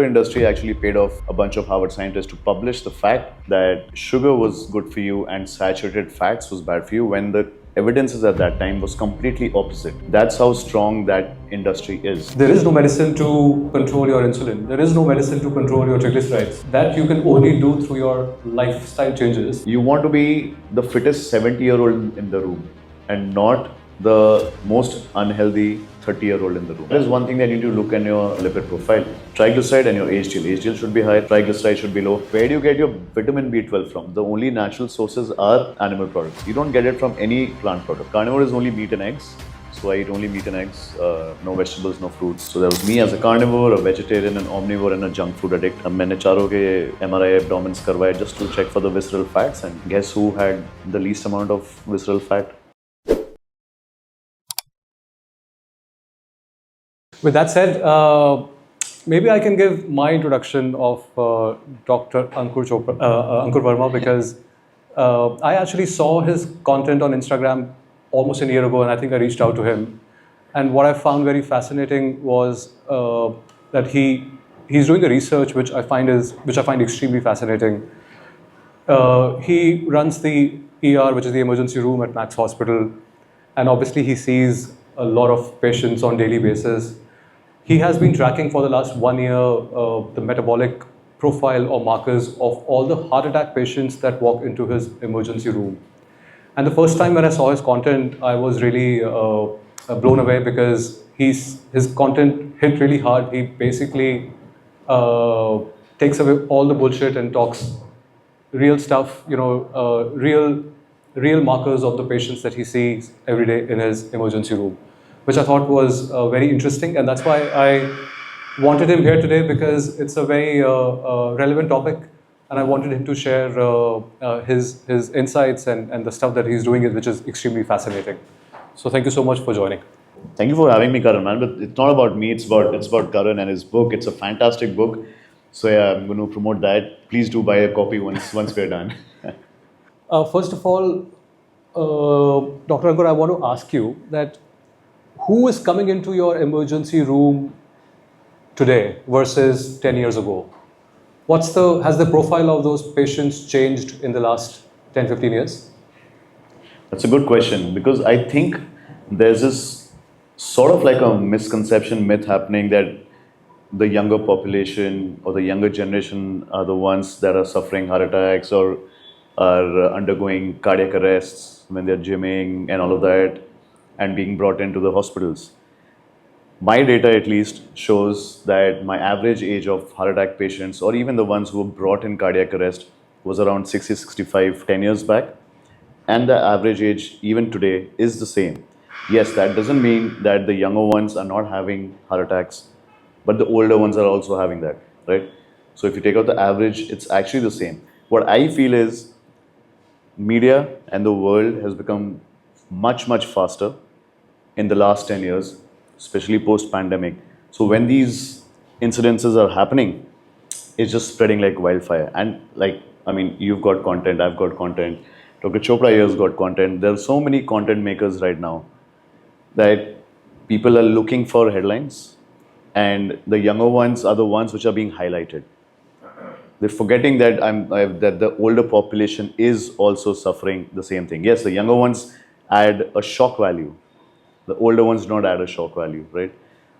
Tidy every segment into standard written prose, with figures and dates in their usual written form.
The industry actually paid off a bunch of Harvard scientists to publish the fact that sugar was good for you and saturated fats was bad for you, when the evidences at that time was completely opposite. That's how strong that industry is. There is no medicine to control your insulin. There is no medicine to control your triglycerides. That you can only do through your lifestyle changes. You want to be the fittest 70-year-old in the room and not the most unhealthy 30-year-old in the room. There is one thing that you need to look in your lipid profile. Triglyceride and your HDL. HDL should be high, triglyceride should be low. Where do you get your vitamin B12 from? The only natural sources are animal products. You don't get it from any plant product. Carnivore is only meat and eggs. So I eat only meat and eggs, no vegetables, no fruits. So there was me as a carnivore, a vegetarian, an omnivore and a junk food addict. अब मैंने चारों के MRI abdomens करवाए just to check for the visceral fats, and guess who had the least amount of visceral fat? With that said, maybe I can give my introduction of Dr. Ankur Verma, because I actually saw his content on Instagram almost a year ago, and I think I reached out to him. And what I found very fascinating was that he's doing a research which I find extremely fascinating. He runs the ER, which is the emergency room at Max Hospital, and obviously he sees a lot of patients on daily basis. He has been tracking for the last 1 year the metabolic profile or markers of all the heart attack patients that walk into his emergency room. And the first time when I saw his content, I was really blown away, because his content hit really hard. He basically takes away all the bullshit and talks real stuff, real markers of the patients that he sees every day in his emergency room, which I thought was very interesting. And that's why I wanted him here today, because it's a very relevant topic. And I wanted him to share his insights and the stuff that he's doing, which is extremely fascinating. So thank you so much for joining. Thank you for having me, Karan, man. But it's not about me, it's about Karan and his book. It's a fantastic book. So yeah, I'm going to promote that. Please do buy a copy once we're done. First of all, Dr. Ankur, I want to ask you that who is coming into your emergency room today versus 10 years ago? Has the profile of those patients changed in the last 10, 15 years? That's a good question, because I think there's this sort of like a misconception, myth happening that the younger population or the younger generation are the ones that are suffering heart attacks or are undergoing cardiac arrests when they're gymming and all of that and being brought into the hospitals. My data at least shows that my average age of heart attack patients, or even the ones who were brought in cardiac arrest, was around 60, 65, 10 years back. And the average age even today is the same. Yes, that doesn't mean that the younger ones are not having heart attacks, but the older ones are also having that, right? So if you take out the average, it's actually the same. What I feel is media and the world has become much, much faster in the last 10 years, especially post-pandemic. So when these incidences are happening, it's just spreading like wildfire. And you've got content, I've got content, Dr. Chopra here's got content. There are so many content makers right now that people are looking for headlines, and the younger ones are the ones which are being highlighted. They're forgetting that that the older population is also suffering the same thing. Yes, the younger ones add a shock value. The older ones do not add a shock value, right?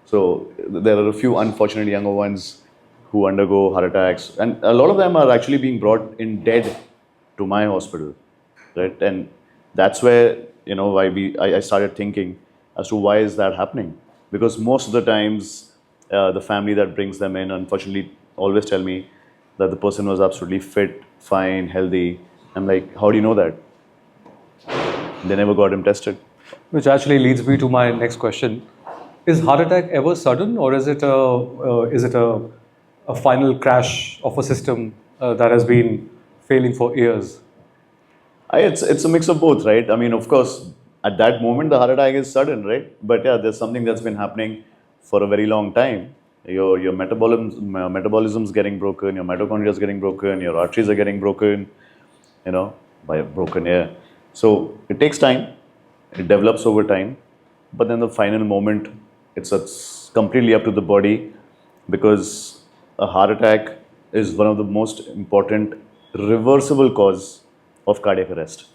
So there are a few unfortunate younger ones who undergo heart attacks, and a lot of them are actually being brought in dead to my hospital, right? And that's where I started thinking as to why is that happening, because most of the times the family that brings them in, unfortunately, always tell me that the person was absolutely fit, fine, healthy. I'm like, how do you know that? They never got him tested. Which actually leads me to my next question. Is heart attack ever sudden, or is it a final crash of a system that has been failing for years? It's a mix of both, right? I mean, of course, at that moment, the heart attack is sudden, right? But yeah, there's something that's been happening for a very long time. Your metabolism's getting broken, your mitochondria is getting broken, your arteries are getting broken, by broken air. So it takes time, it develops over time, but then the final moment, it's completely up to the body, because a heart attack is one of the most important reversible cause of cardiac arrest.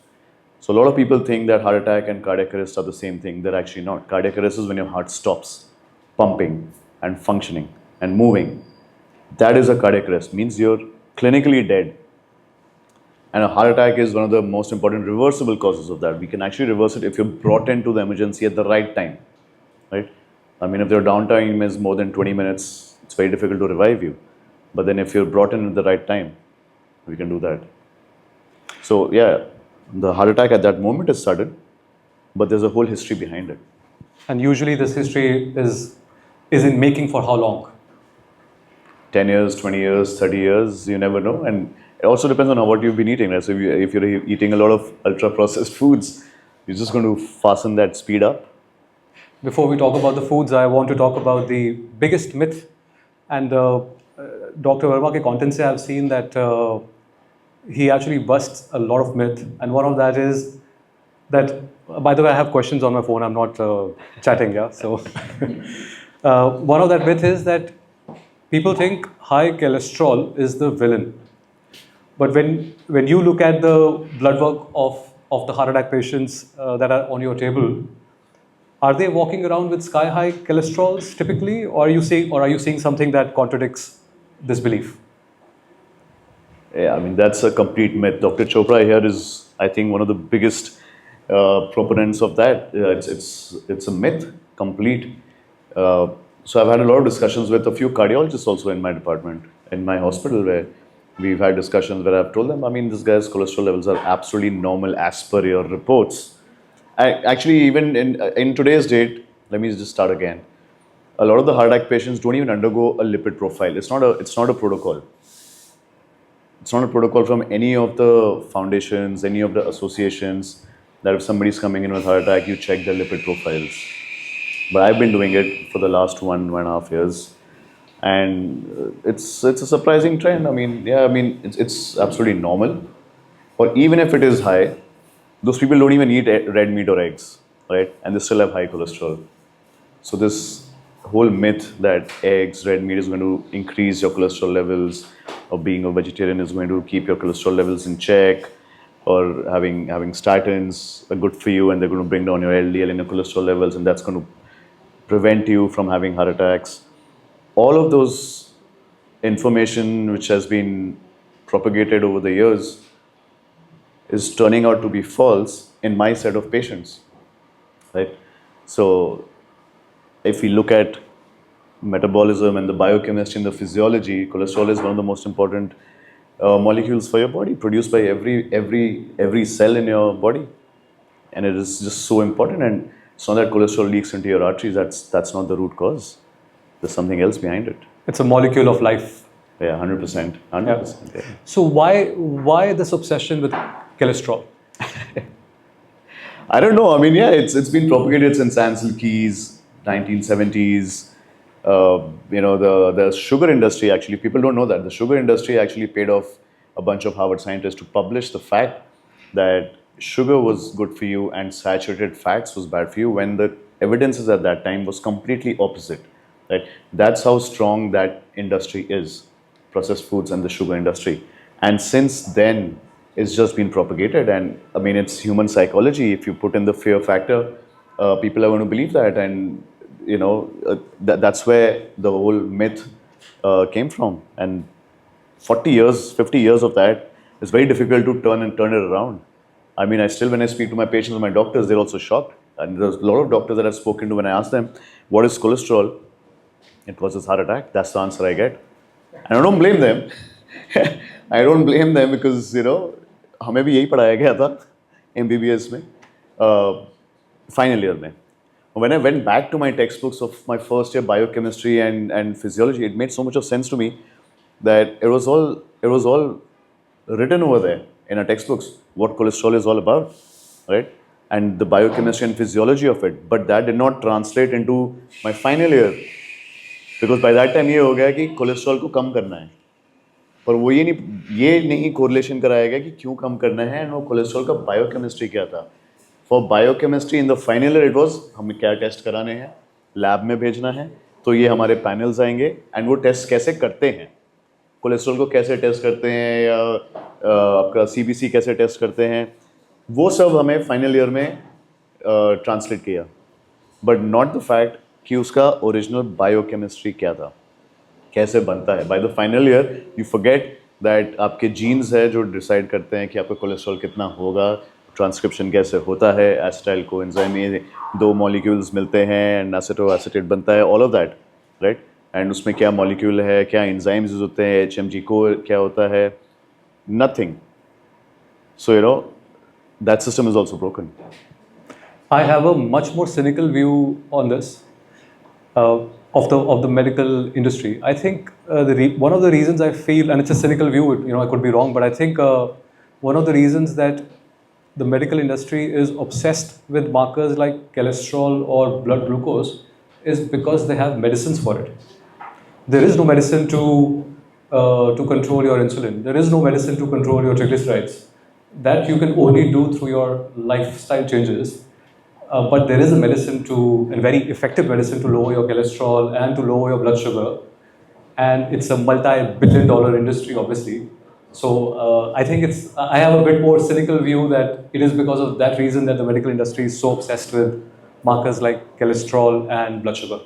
So a lot of people think that heart attack and cardiac arrest are the same thing. They're actually not. Cardiac arrest is when your heart stops pumping and functioning and moving. That is a cardiac arrest, means you're clinically dead. And a heart attack is one of the most important reversible causes of that. We can actually reverse it if you're brought into the emergency at the right time, right? I mean, if your downtime is more than 20 minutes, it's very difficult to revive you. But then if you're brought in at the right time, we can do that. So yeah, the heart attack at that moment is sudden, but there's a whole history behind it. And usually this history is in making for how long? 10 years, 20 years, 30 years, you never know. And it also depends on what you've been eating, right? So if you're eating a lot of ultra-processed foods, you're just going to fasten that speed up. Before we talk about the foods, I want to talk about the biggest myth. And Dr. Verma के content से I've seen that he actually busts a lot of myth. And one of that is that, by the way, I have questions on my phone. I'm not chatting, yeah? So one of that myth is that people think high cholesterol is the villain. But when you look at the blood work of the heart attack patients that are on your table, are they walking around with sky high cholesterols typically, or are you seeing something that contradicts this belief? Yeah, I mean, that's a complete myth. Dr. Chopra here is, I think, one of the biggest proponents of that. It's a myth, complete. So I've had a lot of discussions with a few cardiologists also in my department, in my hospital, where we've had discussions where I've told them, I mean, this guy's cholesterol levels are absolutely normal as per your reports. Actually, even in today's date, let me just start again. A lot of the heart attack patients don't even undergo a lipid profile. It's not a protocol. It's not a protocol from any of the foundations, any of the associations, that if somebody's coming in with heart attack, you check their lipid profiles. But I've been doing it for the last 1.5 years. And it's a surprising trend. I mean, yeah, I mean, it's absolutely normal. Or even if it is high, those people don't even eat red meat or eggs, right? And they still have high cholesterol. So this whole myth that eggs, red meat is going to increase your cholesterol levels, or being a vegetarian is going to keep your cholesterol levels in check, or having statins are good for you and they're going to bring down your LDL and your cholesterol levels, and that's going to prevent you from having heart attacks. All of those information which has been propagated over the years is turning out to be false in my set of patients, right? So if we look at metabolism and the biochemistry and the physiology, cholesterol is one of the most important molecules for your body, produced by every cell in your body, and it is just so important. And it's not that cholesterol leaks into your arteries. That's not the root cause. There's something else behind it. It's a molecule of life. Yeah, 100%. 100%. Yeah. So why this obsession with cholesterol? I don't know. I mean, yeah, it's been propagated since Ansel Keys, 1970s. The sugar industry, actually, people don't know that. The sugar industry actually paid off a bunch of Harvard scientists to publish the fact that sugar was good for you and saturated fats was bad for you, when the evidences at that time was completely opposite. Right? That's how strong that industry is, processed foods and the sugar industry. And since then, it's just been propagated. And I mean, it's human psychology. If you put in the fear factor, people are going to believe that. And, that's where the whole myth came from. And 40 years, 50 years of that, it's very difficult to turn it around. I mean, when I speak to my patients and my doctors, they're also shocked. And there's a lot of doctors that I've spoken to, when I ask them, what is cholesterol? It causes heart attack. That's the answer I get. And I don't blame them. I don't blame them because, हमें भी यही पढ़ाया गया था MBBS में, final year में. When I went back to my textbooks of my first year biochemistry and physiology, it made so much of sense to me that it was all written over there in our textbooks, what cholesterol is all about, right? And the biochemistry and physiology of it. But that did not translate into my final year. Because by that time ये हो गया कि cholesterol को कम करना है, पर वो ये नहीं कोरिलेशन कराया गया कि क्यों कम करना है, एंड वो कोलेस्ट्रॉल का बायोकेमिस्ट्री क्या था. For biochemistry in the final year it was, हमें क्या टेस्ट कराने हैं, लैब में भेजना है, तो ये हमारे पैनल्स आएंगे एंड वो टेस्ट कैसे करते हैं कोलेस्ट्रॉल को कैसे टेस्ट करते हैं या आपका CBC कैसे टेस्ट करते हैं, वो सब हमें फाइनल ईयर में ट्रांसलेट किया, बट नॉट द फैक्ट कि उसका ओरिजिनल बायोकेमिस्ट्री क्या था, कैसे बनता है. By the final year you forget that आपके जीन्स है जो डिसाइड करते हैं कि आपका कोलेस्ट्रॉल कितना होगा, ट्रांसक्रिप्शन कैसे होता है, एसिटाइल कोएंजाइम में 2 मॉलिक्यूल्स मिलते हैं एंड एसिटो एसिटेट बनता है, all of that, right. And उसमें क्या मॉलिक्यूल है, क्या एंजाइम्स यूज होते हैं, HMG को क्या होता है, nothing. So you know that system is also broken. I have a much more cynical view on this of the medical industry. I think one of the reasons I feel, and it's a cynical view, I could be wrong, but I think one of the reasons that the medical industry is obsessed with markers like cholesterol or blood glucose is because they have medicines for it. There is no medicine to control your insulin. There is no medicine to control your triglycerides. That you can only do through your lifestyle changes. But there is a medicine and very effective medicine to lower your cholesterol and to lower your blood sugar. And it's a multi-billion-dollar industry, obviously. So I think I have a bit more cynical view that it is because of that reason that the medical industry is so obsessed with markers like cholesterol and blood sugar.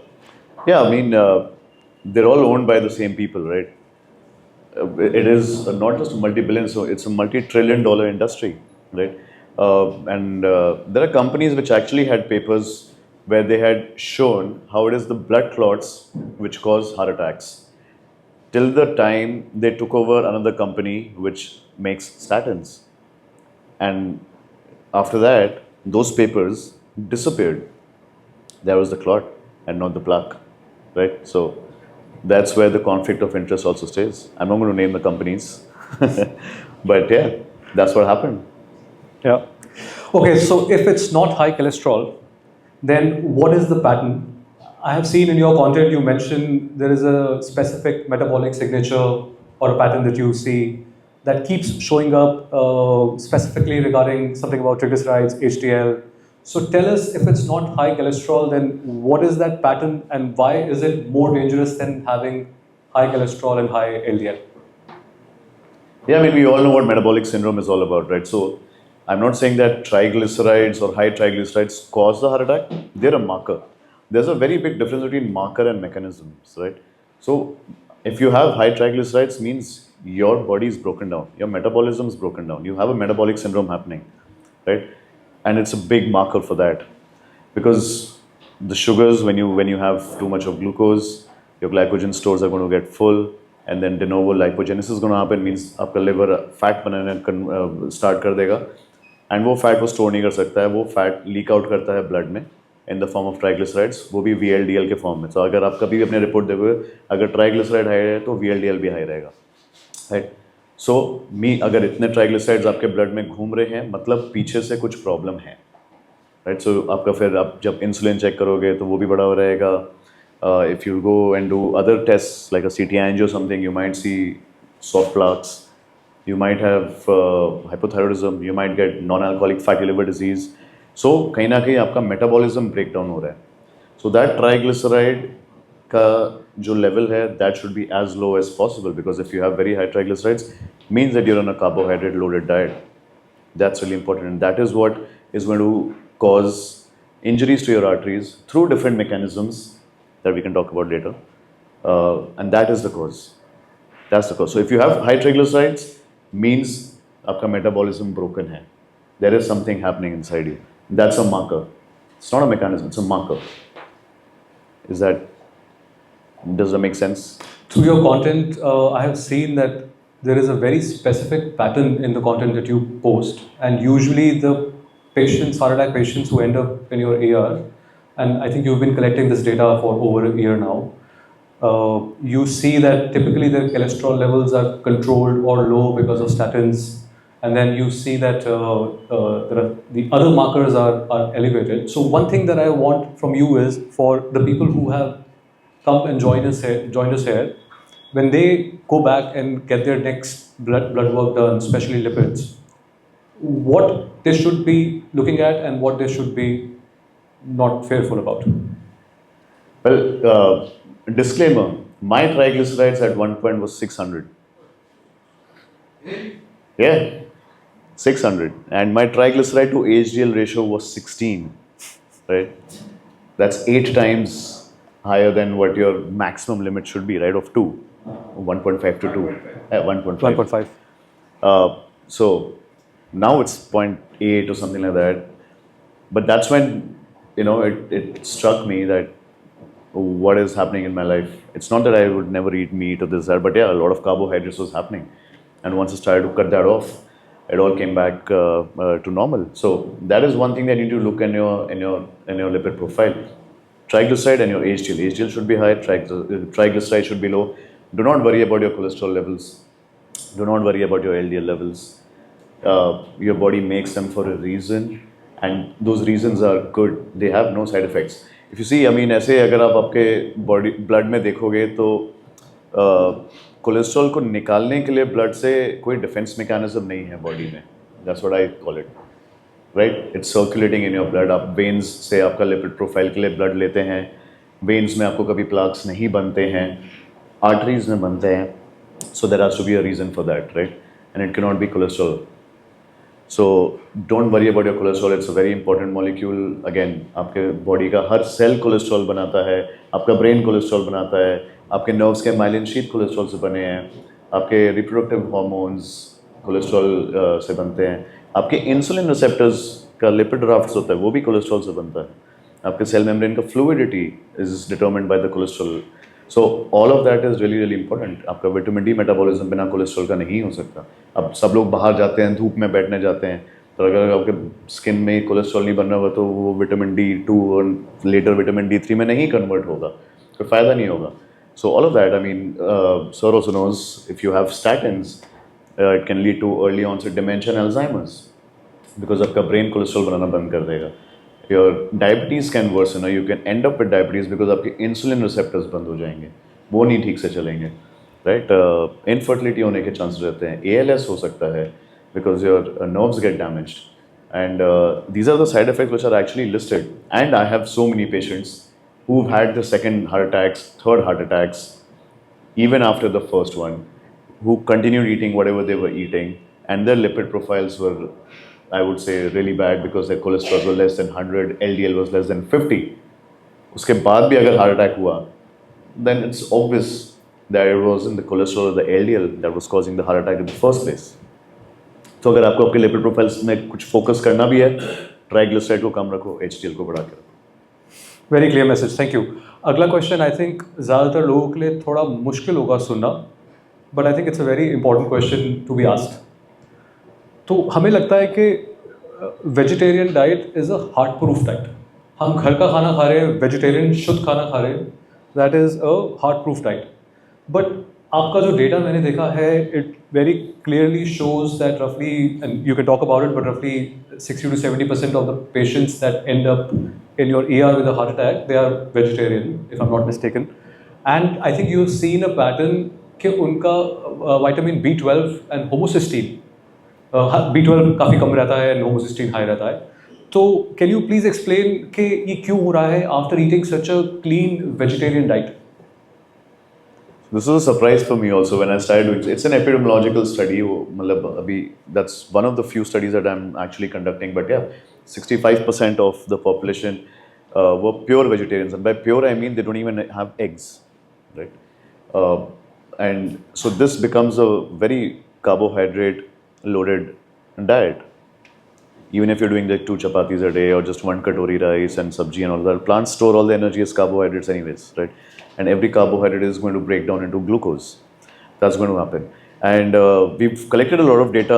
Yeah, I mean, they're all owned by the same people, right? It is not just a multi-billion, so it's a multi-trillion-dollar industry, right? And there are companies which actually had papers where they had shown how it is the blood clots which cause heart attacks, till the time they took over another company which makes statins. And after that, those papers disappeared. There was the clot and not the plaque, right? So that's where the conflict of interest also stays. I'm not going to name the companies, but yeah, that's what happened. Yeah. Okay, so if it's not high cholesterol, then what is the pattern? I have seen in your content you mentioned there is a specific metabolic signature or a pattern that you see that keeps showing up specifically regarding something about triglycerides, HDL. So tell us, if it's not high cholesterol, then what is that pattern and why is it more dangerous than having high cholesterol and high LDL? Yeah, I mean, we all know what metabolic syndrome is all about, right? So I'm not saying that triglycerides or high triglycerides cause the heart attack. They're a marker. There's a very big difference between marker and mechanisms, right? So if you have high triglycerides, means your body is broken down, your metabolism is broken down, you have a metabolic syndrome happening, right? And it's a big marker for that, because the sugars, when you have too much of glucose, your glycogen stores are going to get full, and then de novo lipogenesis is going to happen, means आपका liver fat बनाना start कर देगा, and वो fat को store नहीं कर सकता है, वो फैट लीक आउट करता है ब्लड में in the form of triglycerides, वो भी VLDL के फॉर्म में. तो अगर आप कभी भी अपने रिपोर्ट देखोगे, अगर ट्राइग्लिसराइड हाई है तो VLDL भी हाई रहेगा, राइट. सो अगर इतने ट्राइग्लिसराइड्स आपके ब्लड में घूम रहे हैं, मतलब पीछे से कुछ प्रॉब्लम है, राइट. सो आपका फिर आप जब इंसुलिन चेक करोगे तो वो भी बढ़ा हुआ रहेगा. If you go and do other tests like a CT angio or something, you might see soft plaques. You might have hypothyroidism, you might get non-alcoholic fatty liver disease. So कहीं ना कहीं आपका metabolism breakdown हो रहा है. So that triglyceride का जो level है, that should be as low as possible, because if you have very high triglycerides, means that you're on a carbohydrate loaded diet. That's really important, and that is what is going to cause injuries to your arteries through different mechanisms that we can talk about later, and that is the cause. That's the cause. So if you have high triglycerides, means आपका metabolism broken है. There is something happening inside you. That's a marker. It's not a mechanism. It's a marker. Does that make sense? Through your content, I have seen that there is a very specific pattern in the content that you post, and usually the patients, heart attack patients who end up in your ER, and I think you've been collecting this data for over a year now. You see that typically their cholesterol levels are controlled or low because of statins, and then you see that the other markers are elevated. So one thing that I want from you is, for the people who have come and joined us here, when they go back and get their next blood work done, especially lipids, what they should be looking at and what they should be not fearful about. Well, disclaimer, my triglycerides at one point was 600. Yeah, 600. And my triglyceride to HDL ratio was 16, right? That's 8 times higher than what your maximum limit should be, right? Of 2, 1.5 to 2, 1.5. 1.5. So now it's 0.8 or something like that. But that's when, it struck me that what is happening in my life. It's not that I would never eat meat or this, that, but yeah, a lot of carbohydrates was happening. And once I started to cut that off, it all came back to normal. So that is one thing that you need to look in your lipid profile. Triglyceride and your HDL. HDL should be high, triglyceride should be low. Do not worry about your cholesterol levels. Do not worry about your LDL levels. Your body makes them for a reason, and those reasons are good. They have no side effects. If you see, I mean, ऐसे अगर आप आपके body blood में देखोगे तो cholesterol को निकालने के लिए ब्लड से कोई डिफेंस मैकेनिज्म नहीं है बॉडी में. That's what I call it, right? It's circulating in your blood. आप वेन्स से आपका लिपिड प्रोफाइल के लिए ब्लड लेते हैं. वेन्स में आपको कभी प्लाक्स नहीं बनते हैं, आर्टरीज में बनते हैं. So there has to be a reason for that, right? And it cannot be cholesterol. So don't worry about your cholesterol. It's a very important molecule. Again, आपके बॉडी का हर सेल कोलेस्ट्रॉल बनाता है. आपका brain cholesterol बनाता है. आपके nerves के myelin sheath cholesterol से बने हैं. आपके रिप्रोडक्टिव हार्मोन्स कोलेस्ट्रॉल से बनते हैं. आपके इंसुलिन रिसेप्टर्स का लिपिड राफ्ट होता है, वो भी कोलेस्ट्रॉल से बनता है. आपके सेल मेम्ब्रेन का fluidity is determined by the cholesterol. So all of that is really really important. आपका विटामिन डी मेटाबॉलिज्म बिना कोलेस्ट्रॉल का नहीं हो सकता. अब सब लोग बाहर जाते हैं, धूप में बैठने जाते हैं, तो अगर आपके स्किन में कोलेस्ट्रॉल नहीं बन रहा हुआ तो वो विटामिन D2 और लेटर विटामिन D3 में नहीं कन्वर्ट होगा, कोई फ़ायदा नहीं होगा. So all of that, I mean, sir also knows if you have statins it can lead to early onset dementia and Alzheimer's, because आपका ब्रेन कोलेस्ट्रॉल बनाना बंद कर देगा. Your diabetes can worsen, you can end up with diabetes because आपके insulin receptors बंद हो जाएंगे, वो नहीं ठीक से चलेंगे, राइट? इनफर्टिलिटी होने के चांस रहते हैं. ALS हो सकता है because your nerves get damaged. And these are the side effects which are actually listed. And I have so many patients who had the second heart attacks, third heart attacks, even after the first one, who continued eating whatever they were eating, and their lipid profiles were, I would say, really bad because their cholesterol was less than 100, LDL was less than 50. उसके बाद भी अगर heart attack हुआ, then it's obvious that it wasn't the cholesterol or the LDL that was causing the heart attack in the first place. तो अगर आपको आपके lipid profiles में कुछ focus करना भी है, triglyceride को कम रखो, HDL को बढ़ा के रखो. Very clear message, thank you. अगला क्वेश्चन आई थिंक ज़्यादातर लोगों के लिए थोड़ा मुश्किल होगा सुनना, but I think it's a very important question to be asked. तो हमें लगता है कि vegetarian diet is a heart proof diet. हम घर का खाना खा रहे हैं, वेजिटेरियन शुद्ध खाना खा रहे हैं, that is a heart proof diet. But आपका जो डेटा मैंने देखा है, it very clearly shows that रफली, and you can talk about it, but रफली 60 to 70% of the patients that end up in your ER with a heart attack, they are vegetarian, if I'm not mistaken. And I think you've seen a pattern कि उनका vitamin B12 and homocysteine, B12 काफ़ी कम रहता है and homocysteine high रहता है. तो can you please explain कि ये क्यों हो रहा है after eating such a clean vegetarian diet? This was a surprise for me also when I started doing. It's an epidemiological study. मतलब अभी that's one of the few studies that I'm actually conducting. But yeah, 65% of the population were pure vegetarians, and by pure I mean they don't even have eggs, right? And so this becomes a very carbohydrate-loaded diet. Even if you're doing like 2 chapatis a day or just 1 katori rice and sabji and all that, plants store all the energy as carbohydrates anyways, right? And every carbohydrate is going to break down into glucose. That's going to happen. And we've collected a lot of data.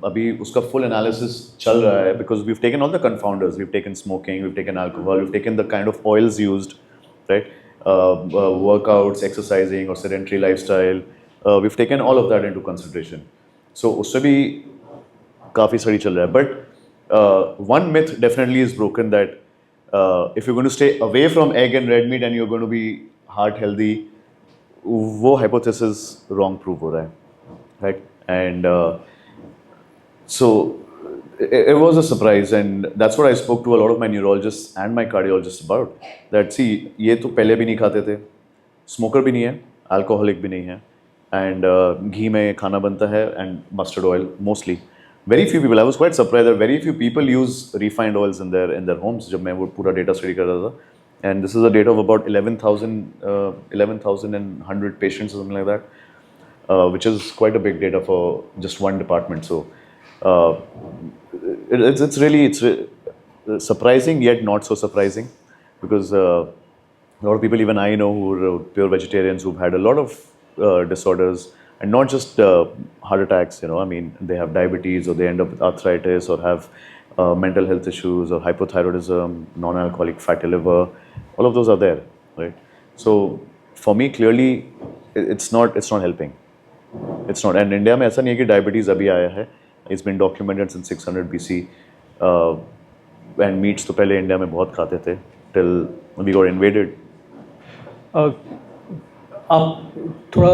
Abhi uska full analysis chal raha hai because we've taken all the confounders. We've taken smoking, we've taken alcohol, we've taken the kind of oils used, right? Workouts, exercising or sedentary lifestyle. We've taken all of that into consideration. So usse bhi काफ़ी study चल रहा है. But one myth definitely is broken that if you're going to stay away from egg and red meat and you're going to be heart healthy, वो hypothesis wrong prove हो रहा है, right? And so it was a surprise, and that's what I spoke to a lot of my neurologists and my cardiologists about. That see, ये तो पहले भी नहीं खाते थे, smoker भी नहीं है, alcoholic भी नहीं है, and ghee में खाना बनता है and mustard oil mostly. Very few people. I was quite surprised that very few people use refined oils in their homes. जब मैं वो पूरा data study कर रहा था, and this is a data of about 11,100 patients or something like that, which is quite a big data for just one department. So it's really surprising yet not so surprising, because a lot of people, even I know, who are pure vegetarians, who've had a lot of disorders, and not just heart attacks. I mean, they have diabetes, or they end up with arthritis, or have mental health issues, or hypothyroidism, non-alcoholic fatty liver. All of those are there, right? So for me, clearly, it's not helping. It's not. And India में ऐसा नहीं है कि diabetes अभी आया है. It's been documented since 600 BC. And meats तो पहले इंडिया में बहुत खाते थे till we got invaded. आप थोड़ा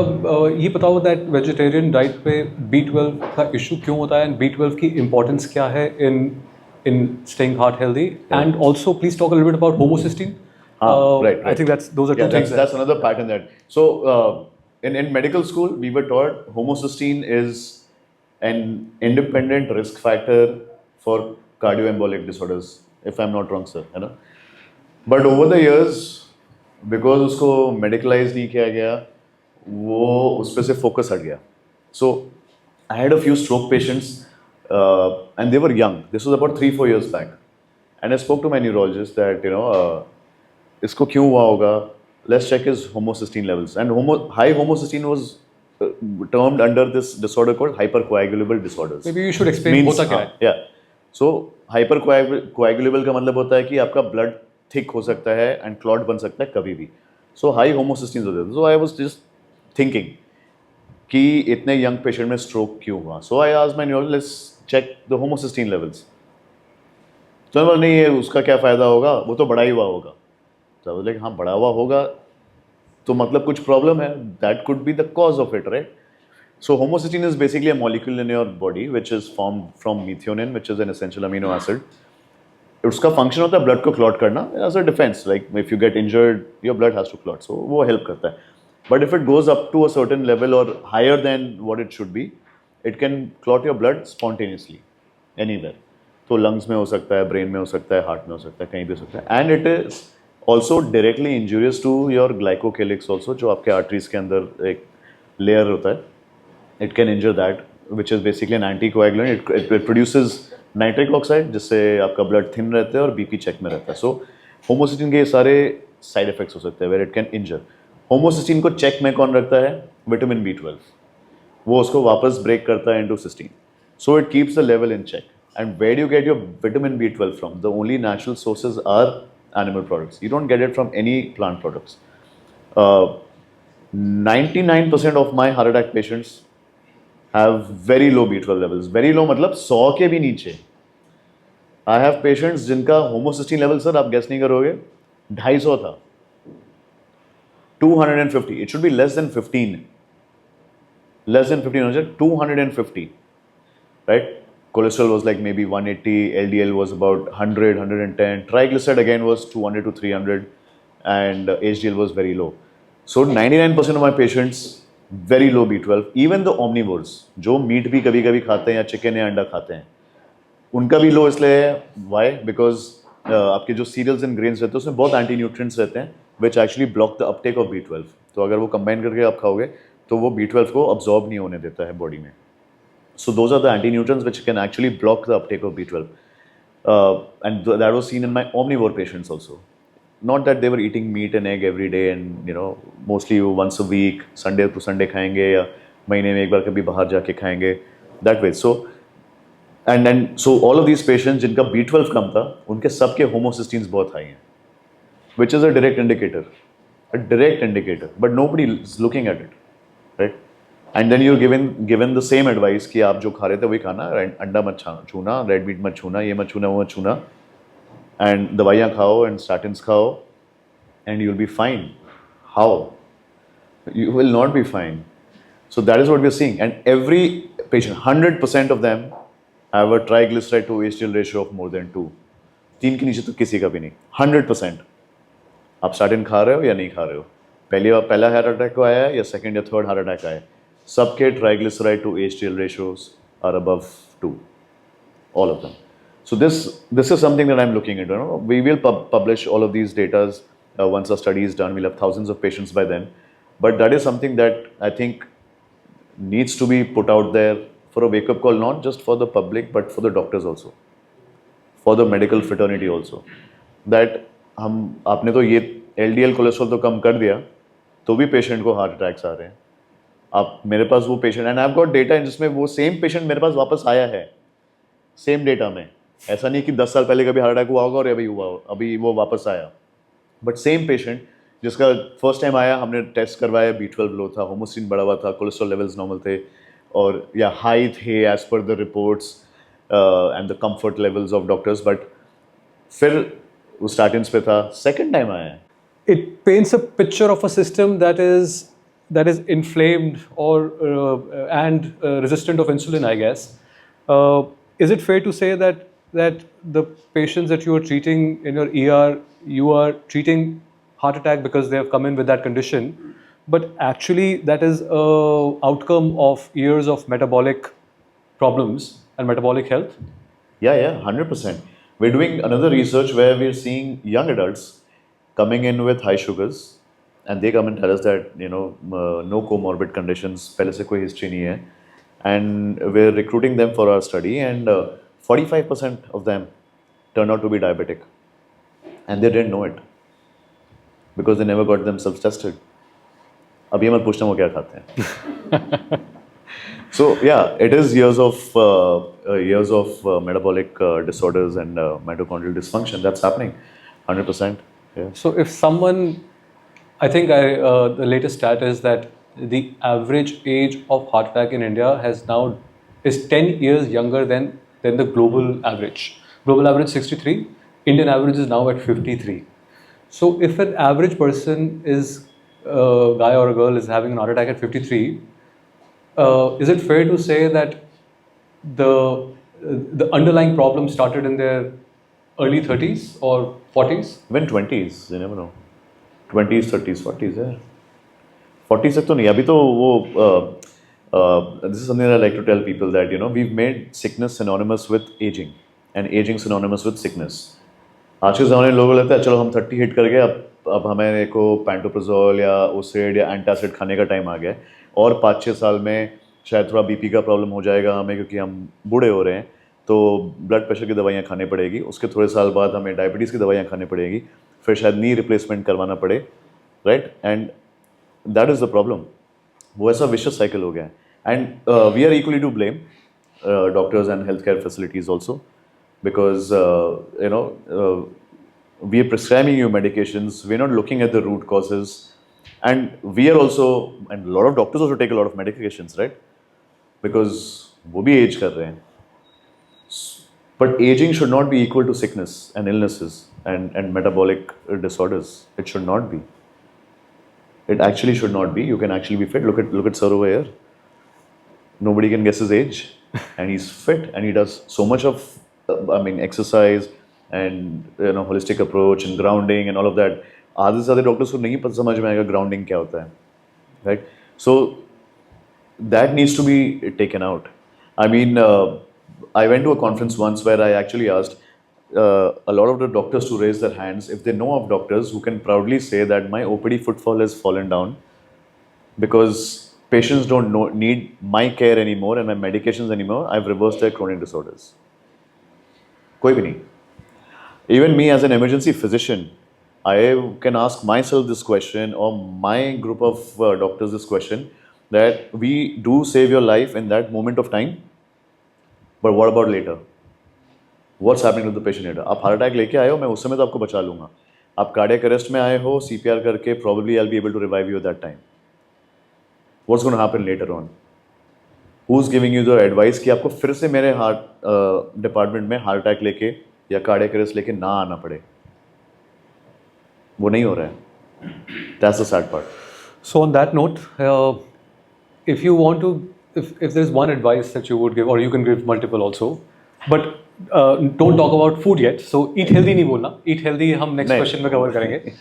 ये बताओ दैट वेजिटेरियन डाइट पे B12 का इशू क्यों होता है, एंड B12 की इम्पोर्टेंस क्या है इन staying heart healthy, and also please talk a little bit about homocysteine. Right. I think those are two things. That's another pattern that. So in medical school, we were taught homocysteine is an independent risk factor for cardioembolic disorders, if I'm not wrong, sir. But over the years, because उसको medicalize नहीं किया गया, वो उस पे से focus हट गया. So I had a few stroke patients, and they were young. This was about 3-4 years back, and I spoke to my neurologist that इसको क्यों हुआ होगा? Let's check his homocysteine levels. And high homocysteine was termed under this disorder called hypercoagulable disorders. Maybe you should explain होता क्या है? Yeah. So hypercoagulable का मतलब होता है कि आपका blood thick हो सकता है and clot बन सकता है कभी भी. So high homocysteine होते हैं. So I was just thinking कि इतने young patient में stroke क्यों हुआ? So I asked my neurologist, let's check the homocysteine levels. तो बोला नहीं, ये उसका क्या फ़ायदा होगा? वो तो बड़ा ही हुआ होगा. तो बोले हाँ, बड़ा हुआ होगा तो मतलब कुछ प्रॉब्लम है. That could be the cause of it, right? So homocysteine is basically a molecule in your body which is formed from methionine, which is an essential amino acid. उसका function होता है blood को clot करना as a defense. Like if you get injured, your blood has to clot. So वो help करता है. But if it goes up to a certain level or higher than what it should be, it can clot your blood spontaneously anywhere. तो lungs में हो सकता है, brain में हो सकता है, heart में हो सकता है, कहीं भी हो सकता है. And it is also directly injurious to your glycocalyx also, जो आपके arteries के अंदर एक layer होता है. It can injure that, which is basically an anticoagulant. It produces nitric oxide, जिससे आपका blood thin रहता है और BP check में रहता है. So homocysteine के ये सारे side effects हो सकते हैं where it can injure. Homocysteine को check में कौन रखता है? Vitamin B12. वो उसको वापस break करता है into cysteine. So it keeps the level in check. And where do you get your vitamin B12 from? The only natural sources are animal products. You don't get it from any plant products. 99% of my heart attack patients have very low B12 levels. Very low मतलब 100 के भी नीचे. I have patients जिनका homocysteine level, sir आप guess नहीं करोगे, 250 था. 250. It should be less than 15. Less than 15, 250. Right? Cholesterol was like maybe 180, LDL was about 100, 110, triglyceride again was 200 to 300, and HDL was very low. So 99% of my patients, very low B12. Even the omnivores, जो meet भी कभी कभी खाते हैं या chicken या अंडा खाते हैं, उनका भी लो इसलिए है. Why? Because आपके जो cereals and grains रहते हैं उसमें बहुत anti nutrients रहते हैं which actually block the uptake of B12. तो अगर वो combine करके आप खाओगे तो वो B12 को absorb नहीं होने देता है body में. So those are the anti-nutrients which can actually block the uptake of B12. And that was seen in my omnivore patients also. Not that they were eating meat and egg every day and mostly once a week, Sunday to Sunday खाएंगे या महीने में एक बार कभी बाहर जाके खाएंगे, that way. So all of these patients जिनका B12 कम था, उनके सबके homocysteines बहुत high हैं, which is a direct indicator, but nobody is looking at it, right? And then you're given the same advice कि आप जो खा रहे थे वही खाना, अंडा मत छूना, रेड मीट मत छूना, ये मत छूना, वो मत छूना, and दवाइयाँ खाओ and statins खाओ and you'll be fine. How? You will not be fine. So that is what we're seeing. And every patient, 100% of them have a triglyceride to HDL ratio of more than 2. 3 के नीचे तो किसी का भी नहीं. 100%. आप statin खा रहे हो या नहीं खा रहे हो? पहला हार्ट अटैक को आया है या सेकंड या थर्ड हार्ट अटैक आया है? सबके triglyceride to HDL ratios are above 2, all of them. So this is something that I'm looking into. We will publish all of these data once our study is done. We'll have thousands of patients by then. But that is something that I think needs to be put out there for a wake-up call, not just for the public, but for the doctors also, for the medical fraternity also. That हम आपने तो ये LDL cholesterol तो कम कर दिया, तो भी patient को हार्ट अटैक्स आ रहे हैं. आप मेरे पास वो patient and I have got data जिसमें वो सेम पेशेंट मेरे पास वापस आया है, सेम डेटा में. ऐसा नहीं कि 10 साल पहले कभी हार्ट अटैक हुआ होगा और अभी वो वापस आया. बट सेम पेशेंट जिसका फर्स्ट टाइम आया, हमने टेस्ट करवाया, B12 लो था, होमोसिन बढ़ा हुआ था, कोलेस्ट्रॉल लेवल्स नॉर्मल थे और या हाई थे as per the reports and the comfort levels of doctors. But फिर वो स्टार्टिंग्स पे था, सेकेंड टाइम आया है. It paints a picture of a system that is inflamed or and resistant of insulin, I guess. Is it fair to say that the patients that you are treating in your ER, you are treating heart attack because they have come in with that condition, but actually that is a outcome of years of metabolic problems and metabolic health? Yeah, 100%. We're doing another research where we're seeing young adults coming in with high sugars, and they come and tell us that no comorbid conditions, पहले से कोई history नहीं है, and we're recruiting them for our study, and 45% of them turned out to be diabetic, and they didn't know it because they never got themselves tested. अभी मत पूछना वो क्या खाते हैं. So yeah, it is years of metabolic disorders and mitochondrial dysfunction that's happening, 100%. Yeah. So if someone, I think the latest stat is that the average age of heart attack in India is 10 years younger than the global average. Global average 63, Indian average is now at 53. So if an average person is a guy or a girl is having an heart attack at 53, is it fair to say that the underlying problem started in their early 30s or 40s? Even 20s, you never know. 20s, 30s, 40s, yeah. 40s तक तो नहीं. अभी तो वो this is something that I like to tell people that we've made sickness synonymous with aging and aging synonymous with sickness. आज के ज़माने में लोगों को लगता है चलो हम 30 हिट कर गए, अब हमें को पैंटोप्राजोल या ओसेड या एंटासिड खाने का टाइम आ गया है और 5-6 साल में शायद थोड़ा बीपी का प्रॉब्लम हो जाएगा हमें क्योंकि हम बूढ़े हो रहे हैं, तो ब्लड प्रेशर की दवाइयाँ खानी पड़ेगी. उसके थोड़े साल बाद हमें डायबिटीज़ की दवाइयाँ खानी पड़ेगी, फिर शायद नी रिप्लेसमेंट करवाना पड़े, right. And that is the problem. वो ऐसा विशियस साइकिल हो गया है. And we are equally to blame, doctors and health care facilities also, because we are prescribing you medications, we're not looking at the root causes, and we are also, and a lot of doctors also take a lot of medications, right, because वो भी age कर रहे हैं. But aging should not be equal to sickness and illnesses and metabolic disorders. It should not be. It actually should not be. You can actually be fit. Look at Sir over here. Nobody can guess his age, and he's fit, and he does so much of exercise and holistic approach and grounding and all of that. आधे से ज़्यादा doctors को नहीं पता समझ में आएगा grounding क्या होता है, right. So that needs to be taken out. I mean I went to a conference once where I actually asked a lot of the doctors to raise their hands if they know of doctors who can proudly say that my OPD footfall has fallen down because patients don't need my care anymore and my medications anymore. I've reversed their chronic disorders. कोई भी नहीं. Even me as an emergency physician, I can ask myself this question or my group of doctors this question, that we do save your life in that moment of time, but what about later? What's happening to the patient later? आप heart attack लेके आए हो, मैं उस समय तो आपको बचा लूँगा. आप कार्डियक अरेस्ट में आए हो, CPR करके probably I'll be able to revive you at that time. What's going to happen later on? Who's giving you the advice कि आपको फिर से मेरे हार्ट डिपार्टमेंट में हार्ट अटैक लेके या कार्डियक अरेस्ट लेके ना आना पड़े? वो नहीं हो रहा है. That's the sad part. So on that note, if you want to, if there's one advice that you would give, or you can give multiple also, but don't talk about food yet. So eat healthy नहीं बोलना. Eat healthy हम next question में cover करेंगे.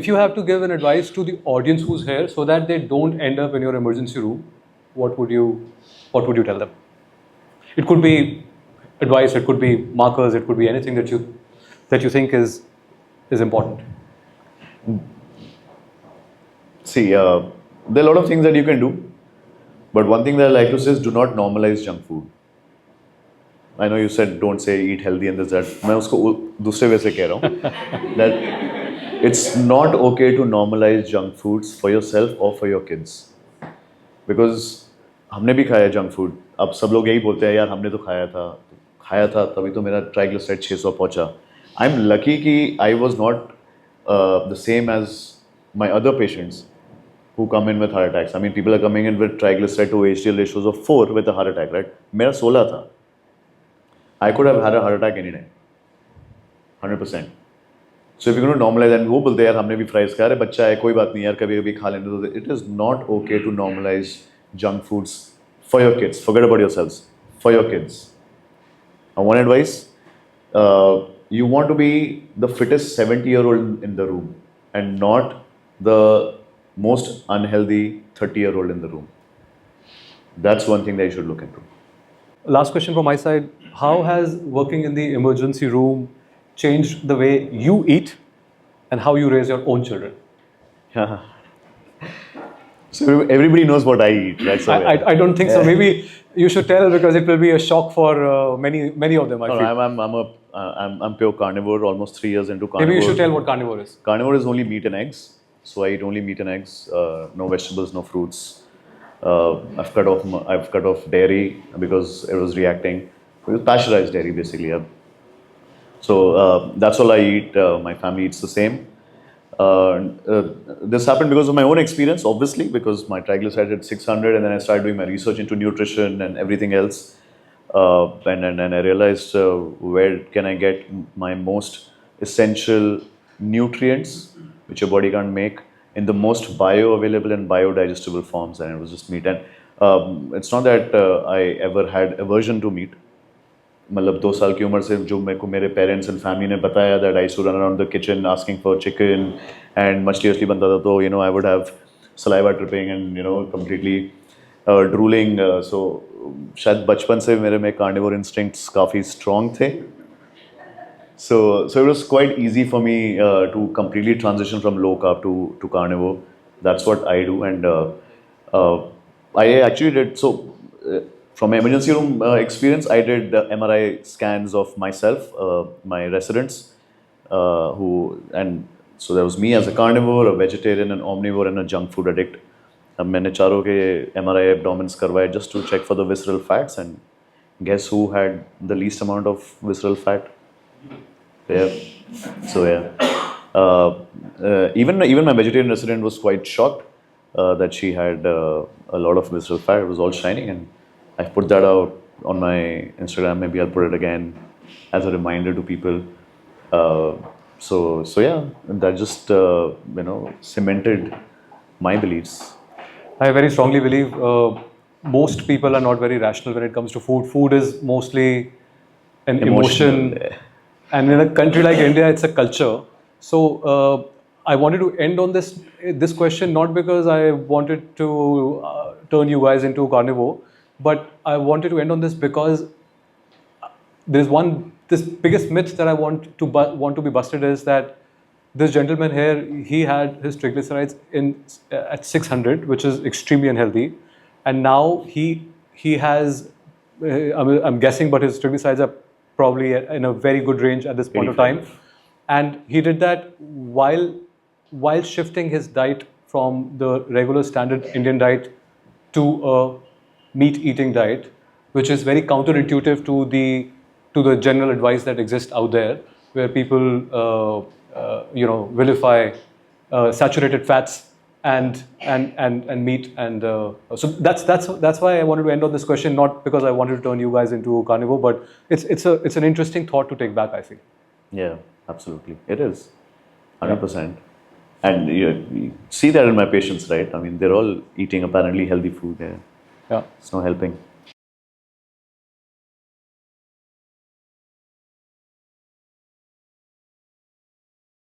If you have to give an advice to the audience who's here so that they don't end up in your emergency room, what would you tell them? It could be advice, it could be markers, it could be anything that you think is important. See, there are a lot of things that you can do, but one thing that I like to say is do not normalize junk food. I know you said don't say eat healthy and this that. मैं उसको दूसरे वे से कह रहा हूँ that it's not okay to normalize junk foods for yourself or for your kids, because हमने भी खाया junk food. अब सब लोग यही बोलते हैं यार हमने तो खाया था तभी तो मेरा ट्राइग्लिसराइड 600 पहुंचा. I'm lucky कि I was not the same as my other patients who come in with heart attacks. I mean, people are coming in with triglyceride to HDL ratios of 4 with a heart attack, right? मेरा 16 था. I could have had a heart attack any day, 100%. So if you're going to normalize, and वो बोलते हैं यार हमने भी fries खाया, अरे बच्चा है कोई बात नहीं यार कभी कभी खा लेने दो. It is not okay to normalize junk foods for your kids. Forget about yourselves. For your kids. One advice: you want to be the fittest 70-year-old in the room, and not the most unhealthy 30-year-old in the room. That's one thing that you should look into. Last question from my side. How has working in the emergency room changed the way you eat and how you raise your own children? So everybody knows what I eat. That's I don't think so. Maybe you should tell, because it will be a shock for many of them. I feel. I'm pure carnivore. Almost 3 years into carnivore. Maybe you should tell what carnivore is. Carnivore is only meat and eggs. So I eat only meat and eggs. No vegetables, no fruits. I've cut off dairy because it was reacting. It was pasteurized dairy basically. So that's all I eat. My family eats the same. This happened because of my own experience, obviously, because my triglycerides at 600, and then I started doing my research into nutrition and everything else. And I realized where can I get my most essential nutrients, which your body can't make, in the most bioavailable and biodigestible forms, and it was just meat. And it's not that I ever had aversion to meat. मतलब 2 साल की उम्र से जो मेरे को मेरे parents and family ने बताया that I used to run around the kitchen asking for chicken and मछली बनता था तो I would have saliva dripping and completely drooling. So शायद बचपन से मेरे में carnivore instincts काफ़ी strong थे. So it was quite easy for me to completely transition from low carb to carnivore. That's what I do, and I actually did so. From emergency room experience, I did MRI scans of myself, my residents, and so there was me as a carnivore, a vegetarian, an omnivore, and a junk food addict. अब मैंने चारों के MRI abdomens करवाए just to check for the visceral fats, and guess who had the least amount of visceral fat? Yeah. So yeah, even my vegetarian resident was quite shocked that she had a lot of visceral fat. It was all shining, and I put that out on my Instagram. Maybe I'll put it again as a reminder to people. So yeah, that just cemented my beliefs. I very strongly believe most people are not very rational when it comes to food. Food is mostly an emotion. And in a country like India, it's a culture. So I wanted to end on this question, not because I wanted to turn you guys into carnivore, but I wanted to end on this because this biggest myth that I want to be busted is that this gentleman here, he had his triglycerides at 600, which is extremely unhealthy, and now he has, I'm guessing, but his triglycerides are probably in a very good range at this point of time, and he did that while shifting his diet from the regular standard Indian diet to a meat eating diet, which is very counterintuitive to the general advice that exists out there, where people vilify saturated fats and meat, and so that's why I wanted to end on this question, not because I wanted to turn you guys into carnivore, but it's an interesting thought to take back, I feel. Yeah, absolutely, it is 100%. And you see that in my patients, right? I mean, they're all eating apparently healthy food. Yeah, it's no helping.